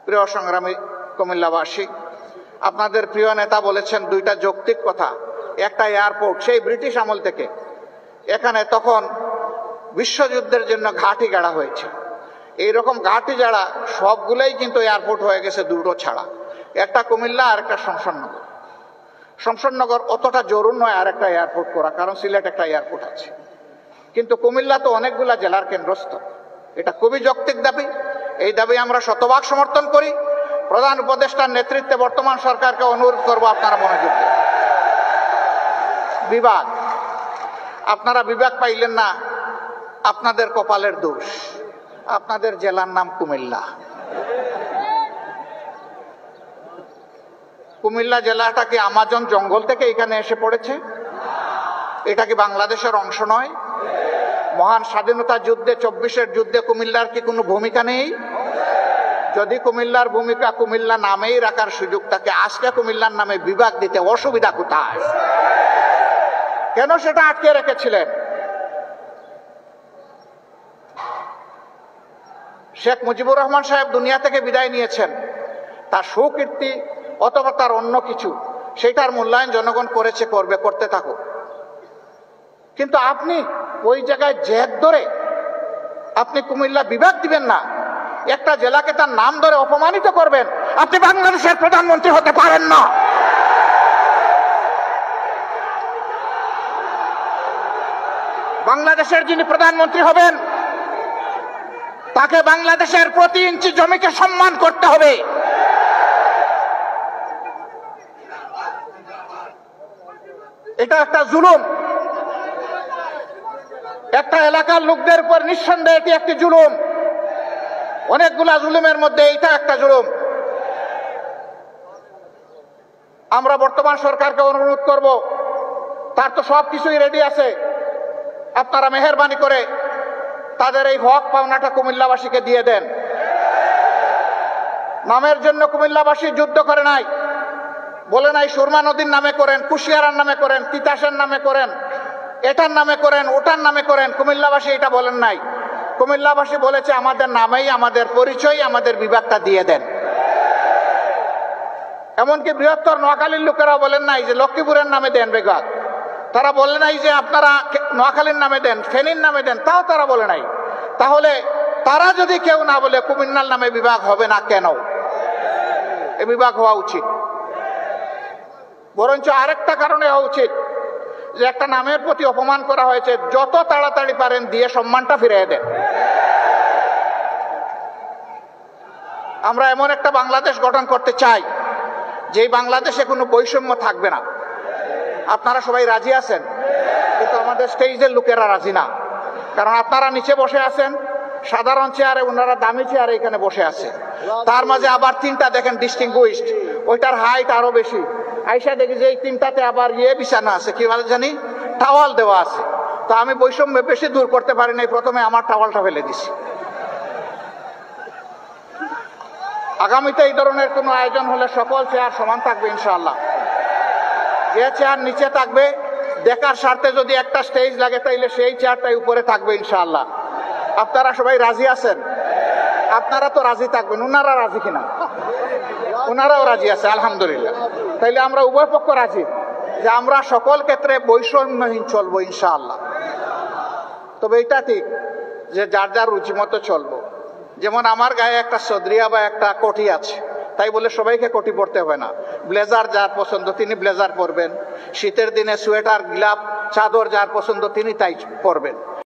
প্রিয় সংগ্রামী কুমিল্লাবাসী, আপনাদের প্রিয় নেতা বলেছেন দুইটা যৌক্তিক কথা। একটা এয়ারপোর্ট, সেই ব্রিটিশ আমল থেকে এখানে তখন বিশ্বযুদ্ধের জন্য ঘাঁটি গাড়া হয়েছে। এইরকম ঘাঁটি যারা সবগুলোই কিন্তু এয়ারপোর্ট হয়ে গেছে দুটো ছাড়া, একটা কুমিল্লা আর একটা শমশেরনগর। শমশেরনগর অতটা জরুরি নয় আর একটা এয়ারপোর্ট করা, কারণ সিলেট একটা এয়ারপোর্ট আছে, কিন্তু কুমিল্লা তো অনেকগুলা জেলার কেন্দ্রস্থল। এটা খুবই যৌক্তিক দাবি। এই দাবি আমরা শতভাগ সমর্থন করি। প্রধান উপদেষ্টার নেতৃত্বে বর্তমান সরকারকে অনুরোধ করব, আপনারা মনোযোগ দিন। বিভাগ, আপনারা বিভাগ পাইলেন না, আপনাদের কপালের দোষ। আপনাদের জেলার নাম কুমিল্লা। কুমিল্লা জেলাটা কি আমাজন জঙ্গল থেকে এখানে এসে পড়েছে? এটা কি বাংলাদেশের অংশ নয়? মহান স্বাধীনতা যুদ্ধে, 24-এর যুদ্ধে কুমিল্লার কি কোনো ভূমিকা নেই? যদি কুমিল্লার ভূমিকা কুমিল্লা নামেই রাখার সুযোগ থাকে, আজকে কুমিল্লার নামে বিভাগ দিতে অসুবিধা কোথায়? কেন সেটা আটকে রেখেছিলেন? শেখ মুজিবুর রহমান সাহেব দুনিয়া থেকে বিদায় নিয়েছেন, তার সুকীর্তি অথবা তার অন্য কিছু, সেটার মূল্যায়ন জনগণ করেছে, করবে, করতে থাকুক। কিন্তু আপনি ওই জায়গায় জেদ ধরে আপনি কুমিল্লা বিভাগ দিবেন না, একটা জেলাকে তার নাম ধরে অপমানিত করবেন। আপনি বাংলাদেশের প্রধানমন্ত্রী হতে পারেন না। বাংলাদেশের যিনি প্রধানমন্ত্রী হবেন, তাকে বাংলাদেশের প্রতি ইঞ্চি জমিকে সম্মান করতে হবে। এটা একটা জুলুম, একটা এলাকার লোকদের উপর নিঃসন্দেহে এটি একটি জুলুম। অনেকগুলা জুলুমের মধ্যে এইটা একটা জুলুম। আমরা বর্তমান সরকারকে অনুরোধ করব, তার তো সব কিছুই রেডি আছে, আপনারা মেহেরবানি করে তাদের এই হক পাওনাটা কুমিল্লাবাসীকে দিয়ে দেন। নামের জন্য কুমিল্লাবাসী যুদ্ধ করে নাই, বলে নাই সুরমা নদীর নামে করেন, কুশিয়ারার নামে করেন, তিতাসের নামে করেন, এটার নামে করেন, ওটার নামে করেন। কুমিল্লাবাসী এটা বলেন নাই। কুমিল্লাবাসী বলেছে আমাদের নামেই, আমাদের পরিচয়, আমাদের বিভাগটা দিয়ে দেন। এমনকি বৃহত্তর নোয়াখালীর লোকেরা বলেন নাই যে লক্ষ্মীপুরের নামে দেন বিভাগ, তারা বলে নাই যে আপনারা নোয়াখালীর নামে দেন, ফেনীর নামে দেন, তাও তারা বলে নাই। তাহলে তারা যদি কেউ না বলে কুমিল্লার নামে বিভাগ হবে না কেন? এ বিভাগ হওয়া উচিত। বরঞ্চ আরেকটা কারণে হওয়া উচিত, যে একটা নামের প্রতি অপমান করা হয়েছে, যত তাড়াতাড়ি পারেন দিয়ে সম্মানটা ফিরিয়ে দেন। আমরা এমন একটা বাংলাদেশ গঠন করতে চাই, যেই বাংলাদেশে কোনো বৈষম্য থাকবে না। আপনারা সবাই রাজি আছেন, কিন্তু আমাদের স্টেজের লোকেরা রাজি না। কারণ আপনারা নিচে বসে আছেন সাধারণ চেয়ারে, ওনারা দামি চেয়ারে এখানে বসে আছে। তার মাঝে আবার তিনটা দেখেন ডিস্টিংগুইশড, ওইটার হাইট আরো বেশি। আইসা দেখি যে এই তিনটাতে আবার বিছানো আছে, কি বলে জানি, টাওয়াল দেওয়া আছে। তো আমি বৈষম্য বেশি দূর করতে পারি নাই, প্রথমে আমার টাওয়ালটা ফেলে দিছি। আগামীতে এই ধরনের কোনো আয়োজন হলে সকল চেয়ার সমান থাকবে ইনশাআল্লাহ। যে চেয়ার নিচে থাকবে, দেখার স্বার্থে যদি একটা স্টেজ লাগে, তাইলে সেই চেয়ারটাই উপরে থাকবে ইনশাআল্লাহ। আপনারা সবাই রাজি আছেন? আপনারা তো রাজি থাকবেন, ওনারা রাজি কিনা? ওনারাও রাজি আছে, আলহামদুলিল্লাহ। তাইলে আমরা উভয় পক্ষ রাজি যে আমরা সকল ক্ষেত্রে বৈষম্যহীন চলবো ইনশাআল্লাহ। তবে এটা ঠিক যে যার যার রুচি মতো চলবো। যেমন আমার গায়ে একটা সদরিয়া বা একটা কোটি আছে, তাই বলে সবাইকে কোটি পরতে হবে না। ব্লেজার যার পছন্দ তিনি ব্লেজার পরবেন, শীতের দিনে সোয়েটার, গ্লাভ, চাদর যার পছন্দ তিনি তাই পরবেন।